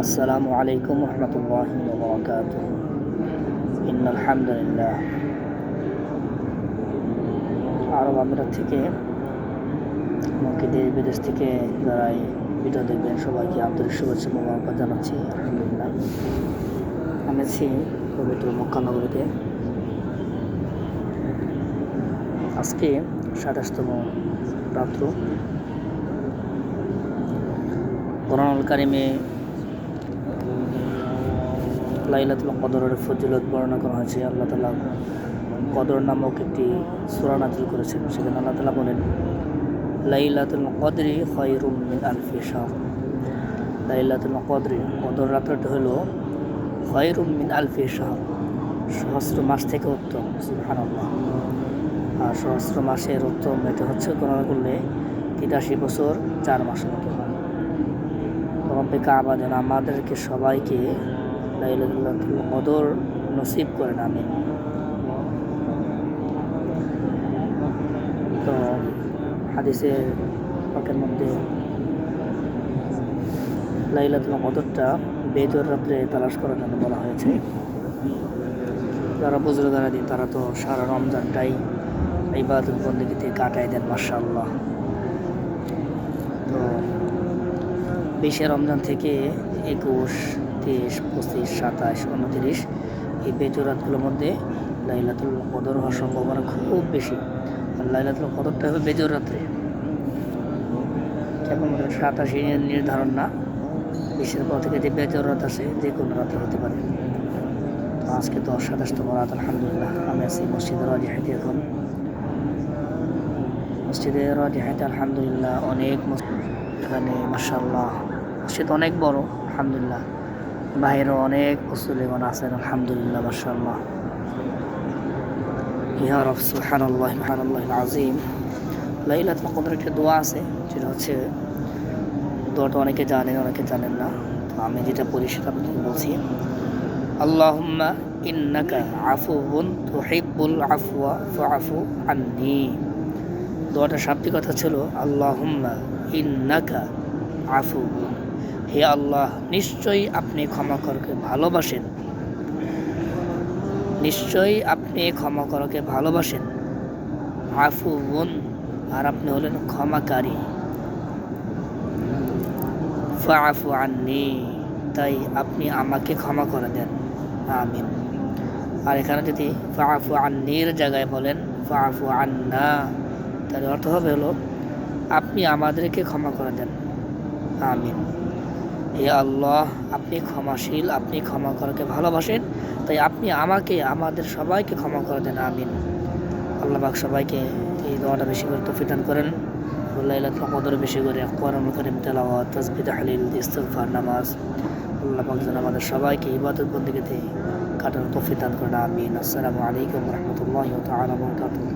আসসালামু আলাইকুম রহমতুল্লাহি ওয়া বারাকাতুহু। ইন্নাল হামদুলিল্লাহ। আরব আমিরাত থেকে এমনকি দেশ বিদেশ থেকে যারা এই ভিডিও দেখবেন সবাইকে আন্তরিক শুভেচ্ছা মোবারকবাদ জানাচ্ছি। আলহামদুলিল্লাহ, আমি আছি পবিত্র মক্কা নগরীতে। আজকে ২৭তম রাত্র। কোরআনুল কারিমে লাইলাতুল কদরের ফজিলত বর্ণনা করা হয়েছে। আল্লাহ তাআলা কদর নামক একটি সূরা নাযিল করেছেন। সেখানে আল্লাহ তাআলা বলেন, লাইলাতুল কদরি খায়রুম মিন আলফি শাহর। লাইলাতুল কদরি, কদর রাত্রিটা হলো খায়রুম মিন আলফি শাহর, সহস্র মাস থেকে উত্তম। সুবহানাল্লাহ। আর সহস্র মাসের উত্তম এটা হচ্ছে গণনা করলে ৮৩ বছর ৪ মাসের মতো হয়। রব্বে কাবা যেন আমাদেরকে সবাইকে লাইলাতুল কদর নসিব করেন, আমিন। তো হাদিসের পাকের মধ্যে লাইলাতুল কদরটা বেজর রাত্রে তালাশ করার জন্য বলা হয়েছে। যারা বুজুর্গারা দিন তারা তো সারা রমজানটাই ইবাদত বন্দেগীতে কাটাই দেন, মাশাআল্লাহ। তো ২০শে রমজান থেকে ২১, ২৩, ২৫, ২৭, ২৯ এই বেজর রাতগুলোর মধ্যে লাইলাতুল কদর হওয়ার সম্ভাবনা খুব বেশি। আর লাইলাতুল কদরটা হবে বেজর রাত্রে, কেমন ২৭ নির্ধারণ না। ২০-এর পর থেকে যে বেজর রাত আসে যে কোনো রাতে হতে পারে। তো আজকে তো ২৭তম রাত। আলহামদুলিল্লাহ, আমি আছি মসজিদে রাজিহাতে। এখন মসজিদে রাজিহাতে আলহামদুলিল্লাহ অনেক এখানে মাশাআল্লাহ মসজিদ অনেক বড়। আলহামদুলিল্লাহ, বাইরেও অনেক মুসল্লিগণ আছেন। আলহামদুলিল্লাহ, মাশাআল্লাহ। ইয়া রাব সুবহানাল্লাহ সুবহানাল্লাহিল আযীম। লাইলাতুল কদরের একটা দোয়া আছে, যেটা হচ্ছে দোয়াটা অনেকে জানেন, অনেকে জানেন না। তো আমি যেটা পড়ি সেটা আপনাকে বলছি। আল্লাহুম্মা ইন্নাকা আফুউন তুহিব্বুল আফওয়া ফাআফু আন্নী। দোয়াটার শাব্দিক কথা ছিল আল্লাহুম্মা ইন্নাকা আফুউন, হে আল্লাহ নিশ্চয়ই আপনি ক্ষমা করকে ভালোবাসেন, নিশ্চয়ই আপনি ক্ষমা করকে ভালোবাসেন। আফুউন, আর আপনি হলেন ক্ষমাকারী। ফাআফু আন্নী, তাই আপনি আমাকে ক্ষমা করে দেন, আমিন। আর এখানে যদি ফাআফু আন্নীর জায়গায় বলেন ফাআফু আন্না, তার অর্থ হবে হলো আপনি আমাদেরকে ক্ষমা করে দেন, আমিন। হে আল্লাহ আপনি ক্ষমাশীল, আপনি ক্ষমা করাকে ভালোবাসেন, তাই আপনি আমাকে আমাদের সবাইকে ক্ষমা করে দেন, আমিন। আল্লাহ পাক সবাইকে এই দোয়াটা বেশি করে তৌফিক দান করেন। লাইলাতুল কদর বেশি করে কোরআনুল কারীম তেলাওয়াত, তাসবিহ, তাহলিল, ইস্তিগফার, নামাজ আল্লাহ পাক যেন আমাদের সবাইকে ইবাদত বন্দেগীতে কাটানোর তৌফিক দান করেন, আমিন। আসসালামু আলাইকুম ওয়া রাহমাতুল্লাহি ওয়া বারাকাতুহু।